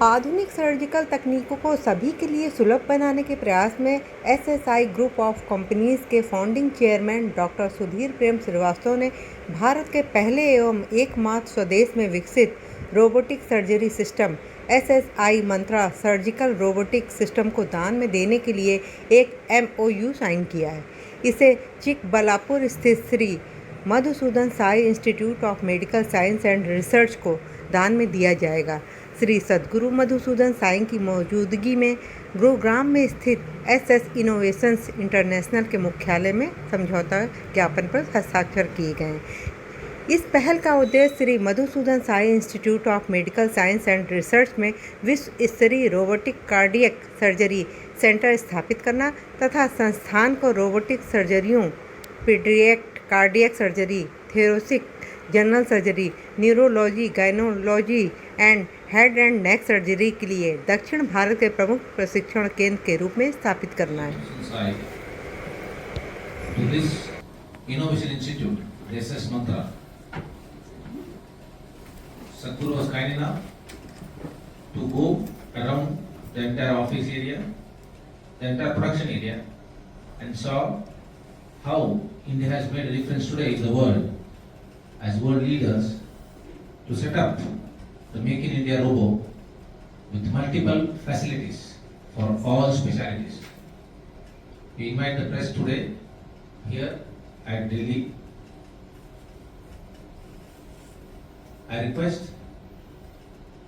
आधुनिक सर्जिकल तकनीकों को सभी के लिए सुलभ बनाने के प्रयास में एसएसआई ग्रुप ऑफ कंपनीज के फाउंडिंग चेयरमैन डॉक्टर सुधीर प्रेम श्रीवास्तव ने भारत के पहले एवं एकमात्र स्वदेश में विकसित रोबोटिक सर्जरी सिस्टम एसएसआई मंत्रा सर्जिकल रोबोटिक सिस्टम को दान में देने के लिए एक एमओयू साइन किया है। इसे चिकबल्लापुर स्थित Shri Madhusudan Sai institute of medical science and research को दान में दिया जाएगा। श्री सद्गुरु मधुसूदन साई की मौजूदगी में गुरुग्राम में स्थित एसएस इनोवेशंस इंटरनेशनल के मुख्यालय में समझौता ज्ञापन पर हस्ताक्षर किए गए हैं। इस पहल का उद्देश्य Shri Madhusudan Sai institute of medical science and research में विश्व स्तरीय रोबोटिक कार्डियक सर्जरी सेंटर स्थापित करना तथा संस्थान को रोबोटिक सर्जरियों, paediatric cardiac surgery, thoracic general surgery, neurology, gynaecology and head and neck surgery के लिए दक्षिण भारत के प्रमुख प्रशिक्षण केंद्र के रूप में स्थापित करना है। To this Innovation Institute, the SS Mantra, Sadhguru was kind enough to go around the entire office area, the entire production area, and saw how India has made a difference today in the world as world leaders to set up the Make in India robo with multiple facilities for all specialties. We invite the press today here at Delhi. I request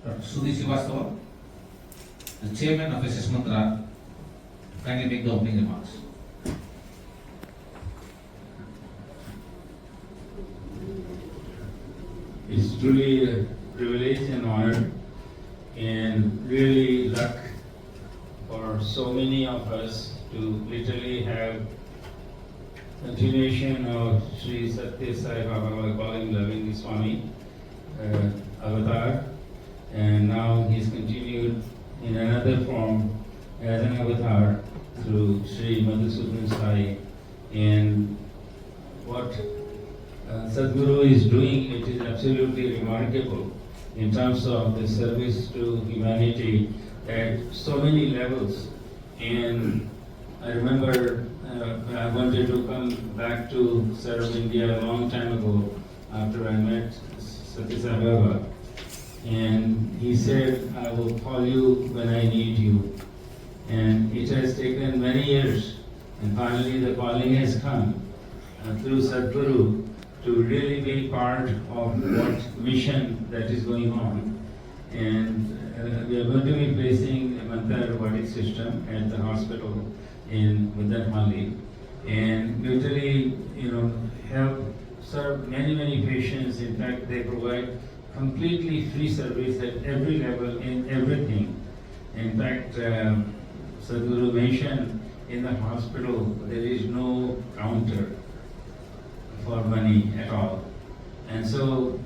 Dr. Sudhir Srivastava, the chairman of SS Mantra, to kindly make the opening remarks. It's truly a privilege and honor and really luck for so many of us to literally have continuation of Sri Satya Sai Baba, calling Loving Swami avatar, and now he's continued in another form as an avatar through Sri Madhusudan Sai. And what Sadhguru is doing, it is absolutely remarkable in terms of the service to humanity at so many levels. And I remember I wanted to come back to serve India a long time ago after I met Satya Sai Baba. And he said, I will call you when I need you. And it has taken many years, and finally the calling has come through Sadhguru to really be part of what mission that is going on. And we are going to be placing a Mantra robotic system at the hospital in Mudanhalli, and literally, help serve many patients. In fact, they provide completely free service at every level in everything. In fact, Sadhguru mentioned in the hospital there is no counter for money at all. And so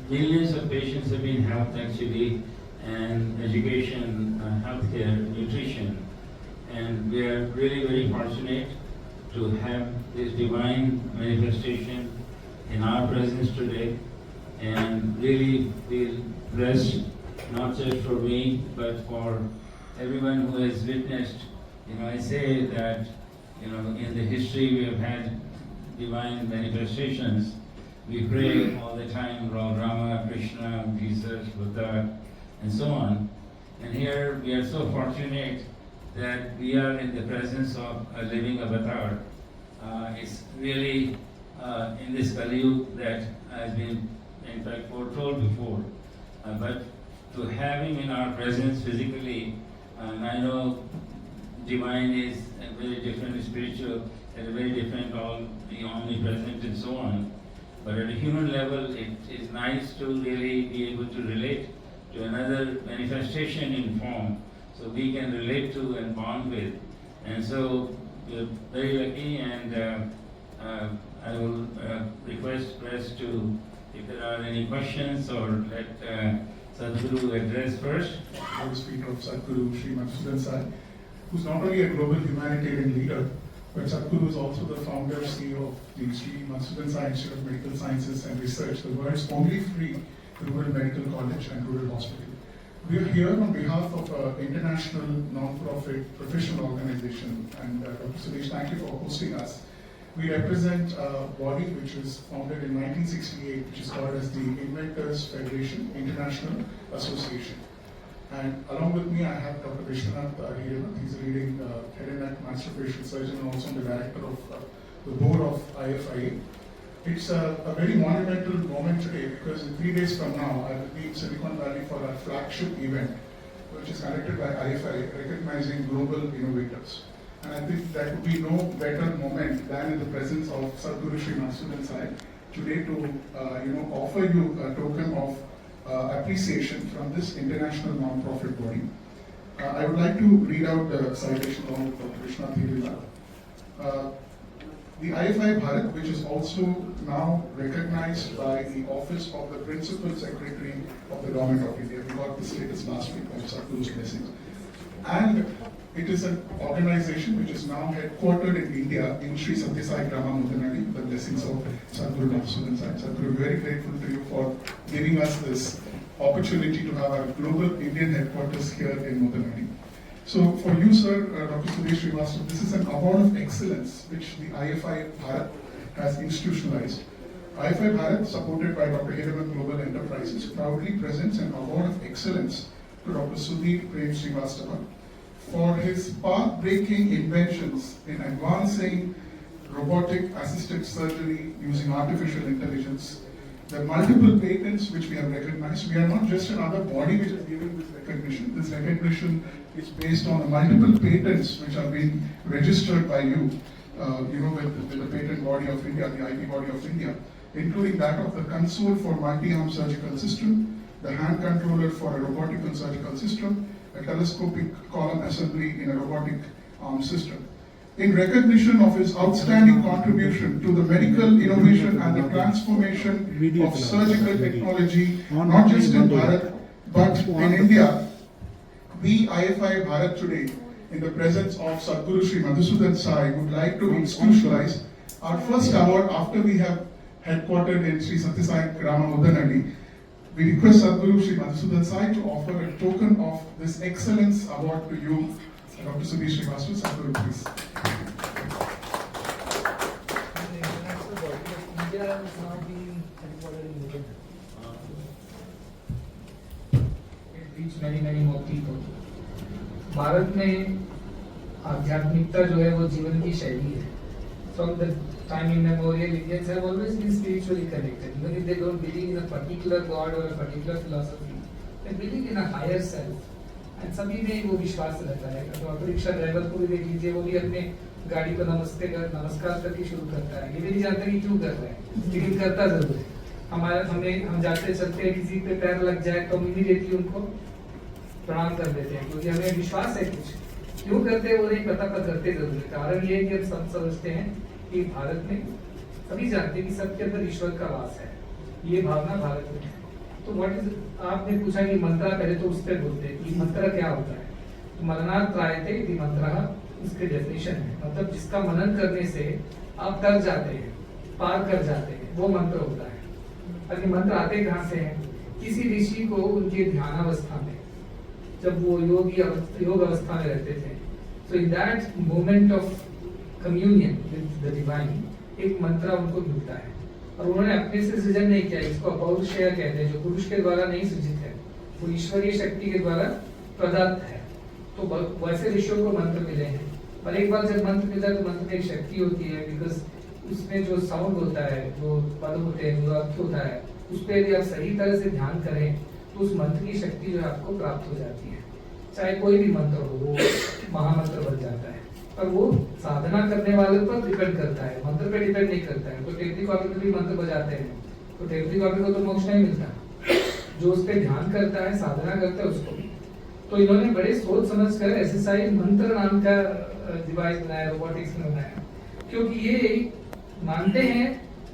millions of patients have been helped actually, and education, healthcare, nutrition. And we are really very fortunate to have this divine manifestation in our presence today, and really feel blessed, not just for me, but for everyone who has witnessed. I say that, in the history we have had divine manifestations. We pray all the time, Lord Rama, Krishna, Jesus, Buddha, and so on. And here we are so fortunate that we are in the presence of a living avatar. It's really in this Kali that has been, in fact, foretold before. But to have him in our presence physically, and I know divine is a very different spiritual, and a very different, all the omnipresent and so on. But at a human level, it is nice to really be able to relate to another manifestation in form, so we can relate to and bond with. And so we're very lucky, and I will request press to, if there are any questions, or let Sadhguru address first. I will speak of Sadhguru Sri Madhusudan Sai, who's not only a global humanitarian leader, but Sadhguru is also the founder CEO of the Sri Madhusudan Sai Institute of Medical Sciences and Research, the world's only free rural medical college and rural hospital. We are here on behalf of an international non-profit professional organization, and Dr. Suresh, thank you for hosting us. We represent a body which was founded in 1968, which is called as the Inventors Federation International Association. And along with me, I have Dr. Vishwanath Hiremath. He's a leading head and neck maxillofacial surgeon and also the director of the board of IFIA. It's a very monumental moment today because in 3 days from now, I will be in Silicon Valley for our flagship event, which is conducted by IFIA, recognizing global innovators. And I think that would be no better moment than in the presence of Sadhguru Sri Madhusudan Sai today to offer you a token of appreciation from this international non-profit body. I would like to read out the citation of Dr. Vishwanath Hiremath. The IFI Bharat, which is also now recognized by the Office of the Principal Secretary of the Government of India. We got the status last week of Sadhguru's blessings. And it is an organization which is now headquartered in India in Sri Sathya Sai Grama Mudanadi, the blessings of Sadhguru Madhusudan Sai. Sadhguru, very grateful to you for giving us this opportunity to have our global Indian headquarters here in Mudanadi. So for you, sir, Dr. Suresh Srivastava, this is an award of excellence which the IFI Bharat has institutionalized. IFI Bharat, supported by Dr. Hiremath Global Enterprises, proudly presents an award of excellence to Dr. Sudhir Prem Srivastava for his path-breaking inventions in advancing robotic assisted surgery using artificial intelligence. The multiple patents which we have recognized, we are not just another body which is giving this recognition. This recognition is based on the multiple patents which have been registered by you, with the patent body of India, the IP body of India, including that of the console for multi-arm surgical system, the hand controller for a robotic surgical system, a telescopic column assembly in a robotic arm system. In recognition of his outstanding contribution to the medical innovation and the transformation of surgical technology, not just in Bharat, but in India, we IFI Bharat today, in the presence of Sadhguru Sri Madhusudan Sai, would like to institutionalize our first award after we have headquartered in Sri Sathya Sai Grama Mudanadi. We request Sadhguru Sri Madhusudan Sai to offer a token of this excellence award to you, Dr. Sudhir Srivastava. Sadhguru, please. India has now been headquartered in Mudanadi. It reached many more people. Bharat में आध्यात्मिकता जो है वो जीवन की शैली है. From the time immemorial, Indians have always been spiritually connected. Even if they don't believe in a particular God or a particular philosophy, they believe in a higher self. And सभी में वो विश्वास रहता है. तो ऑटो रिक्शा ड्राइवर को भी देख लीजिए, वो भी अपने गाड़ी को नमस्कार करके शुरू करता है. ये भी नहीं जानता कि क्यों कर रहा है, लेकिन करता जरूर है. हम जाते चलते किसी पे पैर लग जाए तो इमीडिएटली उनको प्रणाम कर देते हैं, क्योंकि हमें विश्वास है. कुछ क्यों करते हैं वो नहीं पता, पर करते जरूर है. कारण ये है कि हम सब समझते हैं कि भारत में सभी जानते हैं कि सबके अंदर ईश्वर का वास है. ये भावना भारत में है. तो व्हाट इज, आपने पूछा कि मंत्र, पहले तो उस पर बोलते हैं कि मंत्र क्या होता है. तो मननात् त्रायते इति मंत्रः, इसके डेफिनेशन है. मतलब जिसका मनन करने से आप तर जाते हैं, पार कर जाते हैं, वो मंत्र होता है. और ये मंत्र आते कहाँ से हैं? किसी ऋषि को उनके ध्यानावस्था में, जब वो योग अवस्था में रहते थे, so in that moment of communion with the divine, एक मंत्र उनको मिलता है. और उन्होंने अपने से सृजन नहीं किया. इसको अपौरुषेय कहते हैं, जो पुरुष के द्वारा नहीं सृजित है, वो ईश्वरीय शक्ति के द्वारा प्रदत्त है. तो वैसे ऋषियों को मंत्र मिले हैं. और एक बार जब मंत्र मिलता है तो मंत्र में एक शक्ति होती है, बिकॉज उसमें जो साउंड होता है, जो पद होते हैं, जो अर्थ होता है, उस पर यदि आप सही तरह से ध्यान करें तो उस मंत्र की शक्ति जो है आपको प्राप्त हो जाती है. चाहे कोई भी मंत्र हो, वो महामंत्र बन जाता है. और वो साधना करने वाले पर डिपेंड करता है, मंत्र पे डिपेंड नहीं करता है. तो टेप रिकॉर्डर में भी मंत्र बजाते हैं, तो टेप रिकॉर्डर को तो मोक्ष नहीं मिलता. जो उस पर ध्यान करता है, साधना करता है, उसको. तो इन्होंने बड़े सोच समझ कर SSI मंत्र नाम का डिवाइस बनाया, रोबोटिक्स में बनाया, क्योंकि ये मानते हैं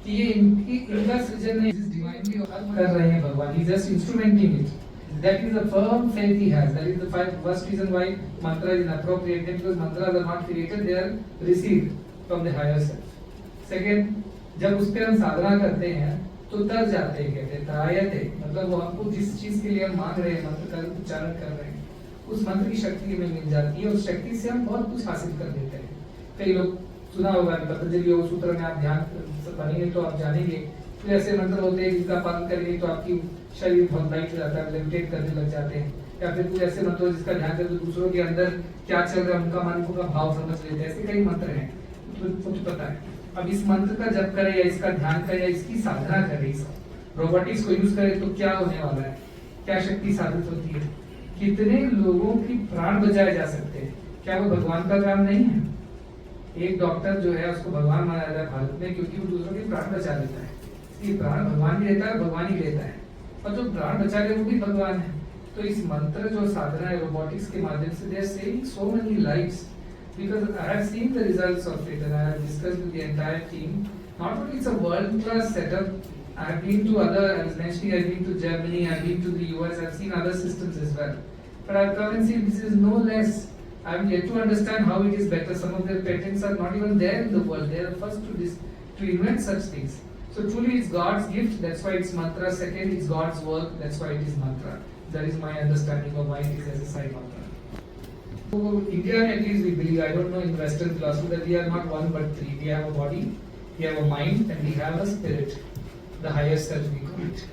कि ये इनका सृजन नहीं, डिवाइनली कर रहे हैं भगवान. He just instrumenting it. That is the firm faith he has. That is the first reason why mantra is inappropriate, because mantras are not created, they are received from the higher self. Second, जब उस पर हम साधना करते हैं तो तर जाते हैं, कहते हैं तरायते, मतलब वो आपको जिस चीज के लिए हम मांग रहे हैं, मंत्र का उच्चारण कर रहे हैं, उस मंत्र की शक्ति हमें मिल जाती है और उस शक्ति से हम बहुत कुछ हासिल कर लेते हैं। कई लोग सुना होगा कि पतंजलि योग सूत्र में आप ध्यान बनेंगे तो आप जानेंगे, तो ऐसे मंत्र होते हैं जिसका पालन करेंगे तो आपकी शरीर बहुत लाइट हो जाता है, लेविटेट करने लग जाते हैं, या फिर कुछ ऐसे मंत्र जिसका ध्यान करके दूसरों के अंदर क्या चल रहा है उनका मन का भाव समझ लेते हैं। ऐसे कई मंत्र हैं तो पता है। अब इस मंत्र का जप करें या इसका ध्यान करें या इसकी साधना करें, इस रोबोटिक्स को यूज करें तो क्या होने वाला है, क्या शक्ति साबित होती है, कितने लोगों की प्राण बचाए जा सकते हैं। क्या वो भगवान का काम नहीं है? एक डॉक्टर जो है उसको भगवान माना जाता है भारत में, क्योंकि वो दूसरों के प्राण बचा लेता है। ये प्राण भगवान ही लेता है, भगवान ही लेता है, और जो प्राण बचा ले वो भी भगवान है। तो इस मंत्र जो साधना है रोबोटिक्स के माध्यम से, they are saving so many lives, because I have seen the results of it and I have discussed with the entire team. Not only it's a world class setup, I have been to other, I was mentioning I've been to Germany, I've been to the US, I've seen other systems as well. But I've come and seen this is no less. I'm yet to understand how it is better. Some of their patents are not even there in the world. They are the first to invent such things. So truly it's God's gift, that's why it's mantra. Second, it's God's work, that's why it is mantra. That is my understanding of why it is as a side mantra. So India at least we believe, I don't know in Western philosophy, that we are not one but three. We have a body, we have a mind and we have a spirit, the higher self we call it.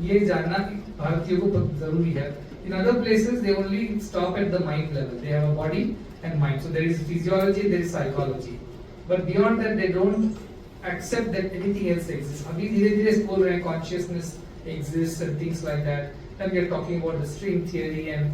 ये जानना भारतीयों को जरूरी है. In other places they only stop at the mind level. They have a body and mind. So there is physiology, there is psychology. But beyond that they don't accept that anything else exists. अभी धीरे-धीरे बोल रहे हैं consciousness exists and things like that. Then we are talking about the string theory and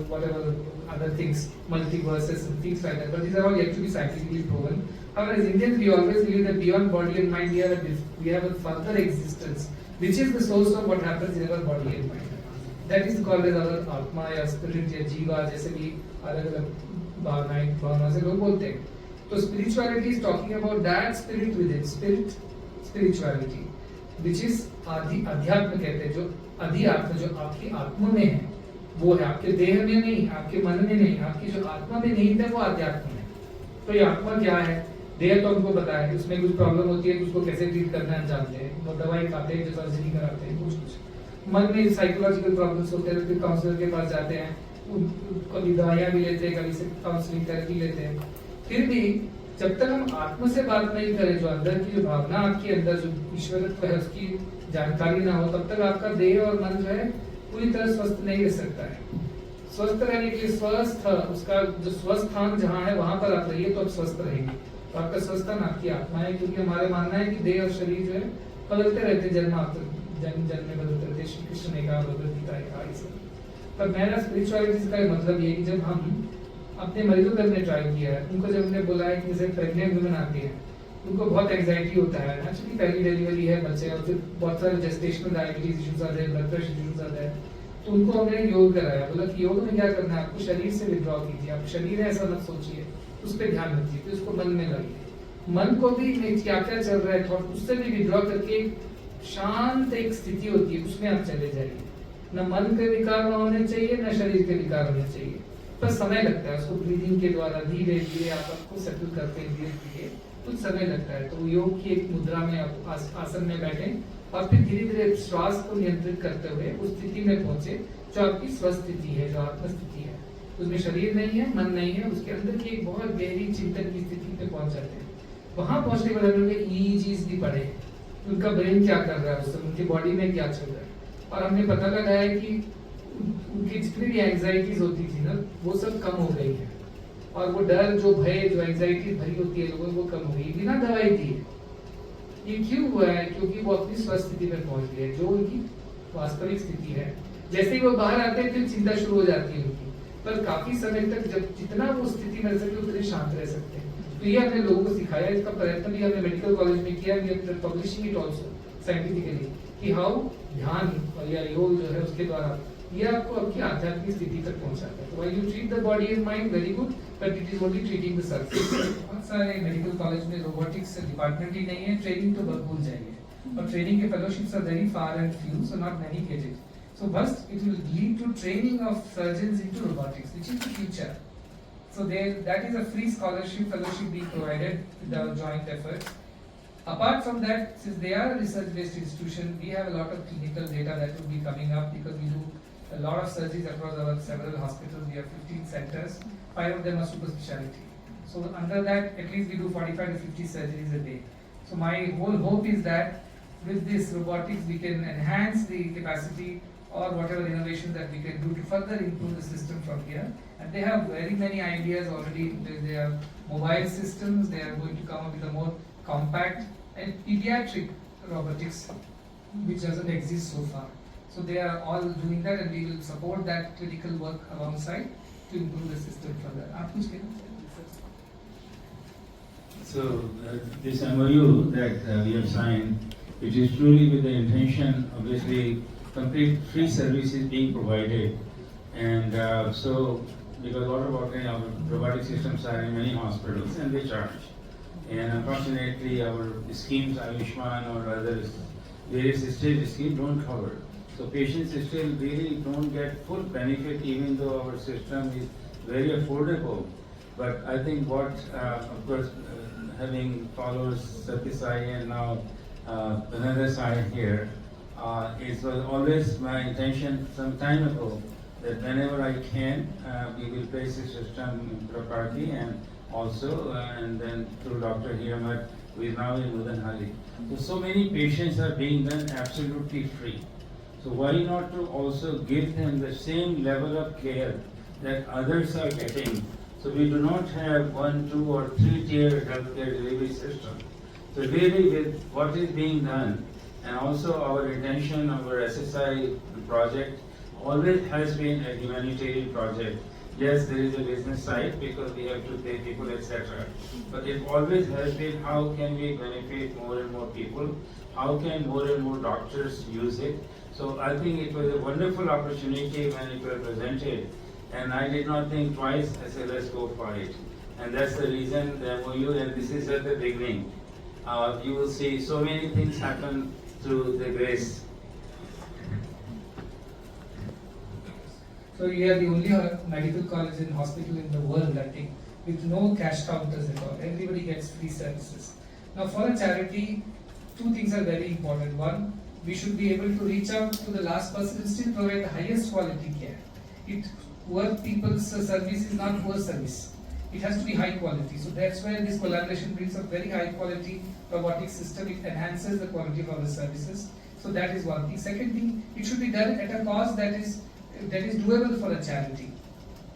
whatever other things, multiverses and things like that. But these are all yet to be scientifically proven. However, as Indians, we always believe that beyond body and mind, we have a further existence, which is the source of what happens in our body and mind. That is called as our Atma या spirit या जीवा, जैसे भी अलग-अलग भावनाएं से लोग बोलते हैं. तो spirituality is talking about that spirit within, spirituality, which is अध्यात्म कहते हैं, जो अधिआत्म, जो आपकी आत्मा में है, वो है, आपके देह में नहीं, आपके मन में नहीं, आपकी जो आत्मा में नहीं है वो अध्यात्म है. तो ये आत्मा क्या है? देह तो हमको पता है, उसमें कुछ प्रॉब्लम होती है, उसको कैसे ट्रीट करना है जानते हैं, वो दवाई खाते हैं, जो सर्जरी कराते हैं, कुछ मन में साइकोलॉजिकल प्रॉब्लम्स होते हैं, फिर काउंसलर के पास जाते हैं, कभी दवाइयाँ भी लेते हैं, कभी से काउंसलिंग थेरेपी लेते हैं. फिर भी जब तक हम आत्मा से बात नहीं करें, जो अंदर की जो भावना आपके अंदर जो ईश्वरत्व है उसकी जानकारी ना हो, तब तक आपका देह और मन जो है पूरी तरह स्वस्थ नहीं रह सकता है. स्वस्थ रहने के लिए स्वस्थ, उसका जो स्वस्थान जहाँ है वहां पर आप रहिए तो आप स्वस्थ रहेंगे. तो आपका स्वस्थान आपकी आत्मा है, क्योंकि हमारे मानना है कि देह और शरीर जो है बदलते रहते, जन्म में बदलते रहते. श्री कृष्ण ने कहा, भगवद गीता ने कहा. पर मेरा स्पिरिचुअलिटी का मतलब ये कि जब हम अपने मरीजों पे हमने ट्राई किया है, उनको जब हमने बोला है कि जैसे प्रेग्नेंट वुमेन आती है, उनको बहुत एंजाइटी होता है, एक्चुअली पहली डिलीवरी है बच्चे, और फिर बहुत सारे जेस्टेशनल डायबिटीज इश्यूज आते हैं, ब्लड प्रेशर इश्यूज आते हैं. तो उनको हमने योग कराया, बोला कि योग में क्या करना है, आपको शरीर से विड्रॉ कीजिए, आप शरीर है ऐसा मत सोचिए, उस पर ध्यान रखिए, फिर उसको मन में लाइए, मन को भी क्या क्या चल रहा है थॉट, उससे भी विड्रॉ करके शांत एक स्थिति होती है, उसमें आप चले जाइए. न मन के विकार न होने चाहिए, न शरीर के विकार होने चाहिए, पर समय लगता है उसको ब्रीदिंग के द्वारा धीरे धीरे आप आपको सेटल करते हैं, धीरे धीरे कुछ समय लगता है. तो योग की एक मुद्रा में आप आसन में बैठे और फिर धीरे धीरे श्वास को नियंत्रित करते हुए उस स्थिति में पहुंचे जो आपकी स्वस्थ स्थिति है, जो आत्म स्थिति है. उसमें शरीर नहीं है, मन नहीं है, उसके अंदर की एक बहुत गहरी चिंतन की स्थिति पे पहुंच जाते हैं. वहां पहुंचने के बाद उन्होंने EEGs भी पढ़े, उनका ब्रेन क्या कर रहा है, उससे उनकी बॉडी में क्या चल रहा है. और हमने पता लगाया कि उनकी जितनी भी एंजाइटीज होती थी ना, वो सब कम हो गई है. और वो डर, जो भय, जो एंजाइटी भरी होती है लोगों, वो कम हो गई बिना दवाई दिए. ये क्यों हुआ है? क्योंकि वो अपनी स्वस्थ स्थिति पर पहुंच गए, जो उनकी वास्तविक स्थिति है. जैसे ही वो बाहर आते हैं फिर चिंता शुरू हो जाती है उनकी, पर काफी समय तक जब जितना वो स्थिति में रह सके उतने शांत रह सकते हैं. तो ये हमने लोगों को सिखाया, इसका प्रयत्न भी हमने मेडिकल कॉलेज में किया, we are publishing it also scientifically, कि हाउ ध्यान और या योग जो है उसके द्वारा ये आपको आपकी आध्यात्मिक स्थिति तक पहुंचाता है. तो while you treat the body and mind very good, but it is only treating the surface. बहुत सारे मेडिकल कॉलेज में रोबोटिक्स डिपार्टमेंट ही नहीं है, ट्रेनिंग तो भरपूर चाहिए, और ट्रेनिंग के fellowships are very far and few, so not many get it. So first, it will lead to training of surgeons into robotics, which is the future. So that is a free scholarship fellowship being provided with our joint efforts. Apart from that, since they are a research-based institution, we have a lot of clinical data that will be coming up because we do a lot of surgeries across our several hospitals. We have 15 centers, 5 of them are super specialty. So under that, at least we do 45 to 50 surgeries a day. So my whole hope is that with this robotics, we can enhance the capacity or whatever innovations that we can do to further improve the system from here. And they have very many ideas already. They have mobile systems. They are going to come up with a more compact and pediatric robotics, which doesn't exist so far. So they are all doing that, and we will support that clinical work alongside to improve the system further. आप कुछ कहना चाहेंगे? So this MOU that we have signed, it is truly with the intention, obviously, complete free services being provided, and so because what about our robotic systems are in many hospitals and they charge, and unfortunately our schemes, Ayushman or others, various state schemes don't cover. So patients still really don't get full benefit even though our system is very affordable. But I think what, of course, having followed Satyasai and now another side here, it was always my intention some time ago that whenever I can, we will place the system in Prabhati and also, and then through Dr. Hiramat, we are now in Mudanhali. So many patients are being done absolutely free. So why not to also give them the same level of care that others are getting? So we do not have 1, 2 or 3 tier healthcare delivery system. So really with what is being done, and also our intention, our SSI project always has been a humanitarian project. Yes, there is a business side because we have to pay people, etc. But it always has been how can we benefit more and more people? How can more and more doctors use it? So I think it was a wonderful opportunity when it was presented, and I did not think twice. I said, let's go for it. And that's the reason the MOU, and this is at the beginning. You will see so many things happen through the grace. So we are the only medical college and hospital in the world, I think, with no cash counters at all. Everybody gets free services. Now for a charity, 2 things are very important. One, we should be able to reach out to the last person and still provide the highest quality care. Poor people's service is not poor service. It has to be high quality. So that's where this collaboration brings a very high quality robotic system. It enhances the quality of our services. So that is one thing. Second thing, it should be done at a cost that is doable for a charity.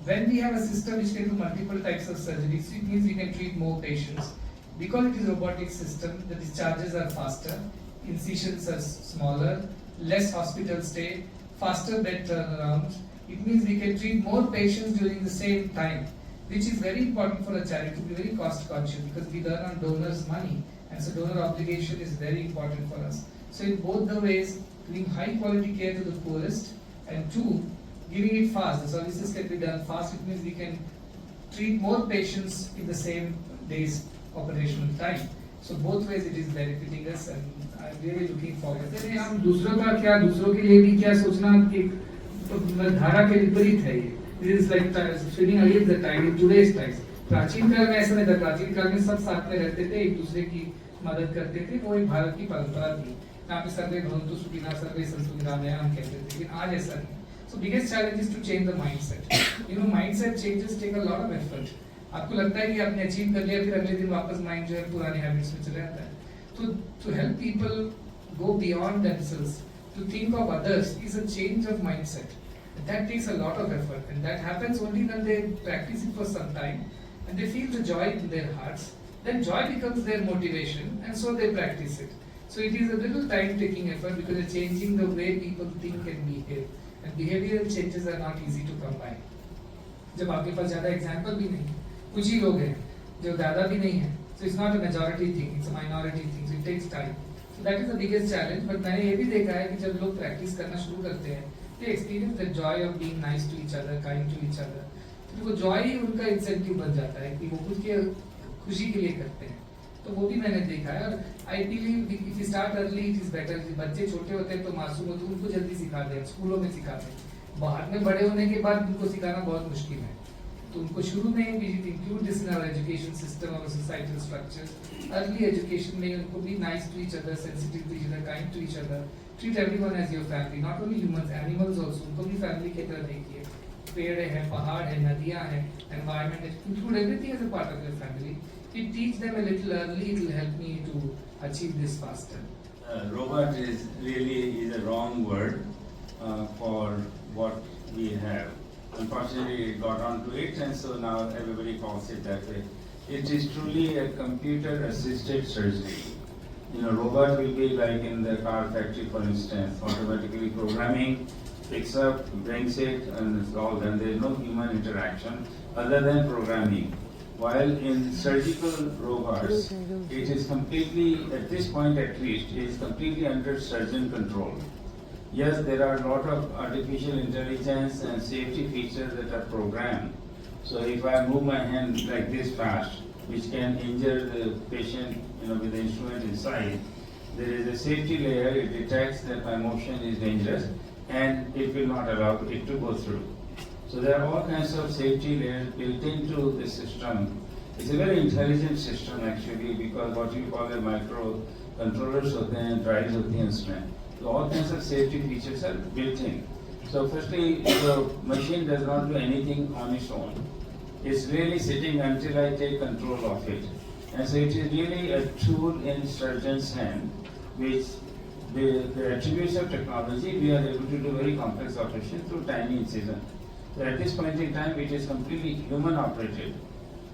When we have a system which can do multiple types of surgeries, it means we can treat more patients. Because it is a robotic system, the discharges are faster, incisions are smaller, less hospital stay, faster bed turnaround. It means we can treat more patients during the same time, which is very important for a charity to be very cost conscious because we earn on donors' money, and so donor obligation is very important for us. So in both the ways, giving high quality care to the poorest, and 2, giving it fast. The services can be done fast. It means we can treat more patients in the same day's operational time. So both ways it is benefiting us, and I'm really looking forward. जैसे हम दूसरों का क्या, दूसरों के लिए भी क्या सोचना कि धारा के विपरीत है ये. This is like swimming against the tide in today's times. प्राचीन काल में ऐसा नहीं था. प्राचीन काल में सब साथ में रहते थे, एक दूसरे की मदद करते थे. वो एक भारत की परंपरा थी. यहाँ पे सर्वे भवन्तु सुखिनः सर्वे सन्तु निरामया हम कहते थे, लेकिन आज ऐसा नहीं. So biggest challenge is to change the mindset. You know, mindset changes take a lot of effort. आपको लगता है कि आपने अचीव कर लिया, फिर अगले दिन वापस माइंड जो है पुरानी हैबिट्स में चले जाता है. So to help people go beyond themselves, to think of others is a change of mindset. That takes a lot of effort, and that happens only when they practice it for some time and they feel the joy in their hearts. Then joy becomes their motivation, and so they practice it. So it is a little time-taking effort because it's changing the way people think and behave. And behavioral changes are not easy to come by. जब आपके पास ज़्यादा example भी नहीं, कुछ ही लोग हैं जो ज़्यादा भी नहीं है, so it's not a majority thing, it's a minority thing, so it takes time. So that is the biggest challenge. But मैंने ये भी देखा है कि जब लोग practice करना शुरू करते हैं, they experience the joy of being nice to each other, kind to each other. तो वो joy ही उनका incentive बन जाता है कि वो खुद के खुशी के लिए करते हैं. तो वो भी मैंने देखा है. और I believe if you start early it is better. बच्चे छोटे होते हैं तो मासूम होते हैं, उनको जल्दी सिखा दें, स्कूलों में सिखा दें. बाहर में बड़े होने के बाद उनको सिखाना बहुत मुश्किल है. तो उनको शुरू में ही include this in our education system और सोसाइटल स्ट्रक्चर्स. अर्ली एजुकेशन में उनको भी nice to each other, sensitive to each other, kind to each other. Treat everyone as your family, not only humans, animals also. उनको भी family की तरह देखिए. पेड़ है, पहाड़ है, नदियां हैं, एनवायरनमेंट है, include everything as a part of your family. It teach them a little early, it will help me to achieve this faster. Robot is really a wrong word for what we have. Unfortunately, it got onto it, and so now everybody calls it that way. It is truly a computer-assisted surgery. Robot will be like in the car factory, for instance, automatically programming, picks up, brings it, and it's all done. There is no human interaction other than programming. While in surgical robots, it is completely, at this point at least, it is completely under surgeon control. Yes, there are a lot of artificial intelligence and safety features that are programmed. So if I move my hand like this fast, which can injure the patient, with the instrument inside, there is a safety layer. It detects that my motion is dangerous, and it will not allow it to go through. So there are all kinds of safety layers built into the system. It's a very intelligent system actually, because what you call a microcontrollers होते हैं, drives होती हैं उसमें. So all kinds of safety features are built in. So firstly, the machine does not do anything on its own. It's really sitting until I take control of it. And so it is really a tool in surgeon's hand, which the attributes of technology, we are able to do very complex operations through tiny incision. So at this point in time, it is completely human operated.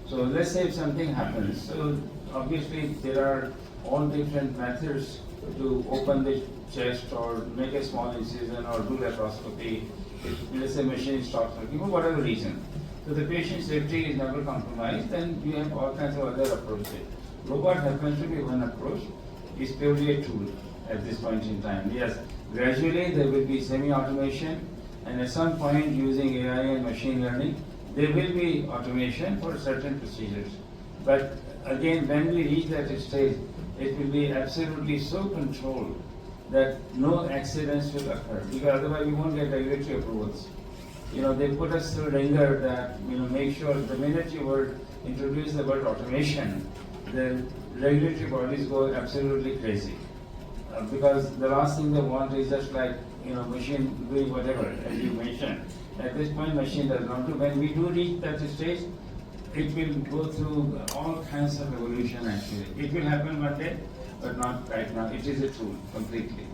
So let's say if something happens. So obviously there are all different methods to open the chest or make a small incision or do laparoscopy. If let's say machine stops working for whatever reason. So the patient's safety is never compromised, then you have all kinds of other approaches. Robot happens to be one approach. It's purely a tool at this point in time. Yes, gradually there will be semi-automation. And at some point, using AI and machine learning, there will be automation for certain procedures. But again, when we reach that stage, it will be absolutely so controlled that no accidents will occur. Because otherwise, we won't get regulatory approvals. They put us through ringer that, make sure the minute you were introduce the word automation, the regulatory bodies go absolutely crazy. Because the last thing they want is just like, machine doing whatever, as you mentioned. At this point, machine does not do. When we do reach that stage, it will go through all kinds of evolution actually. It will happen one day, but not right now. It is a tool completely.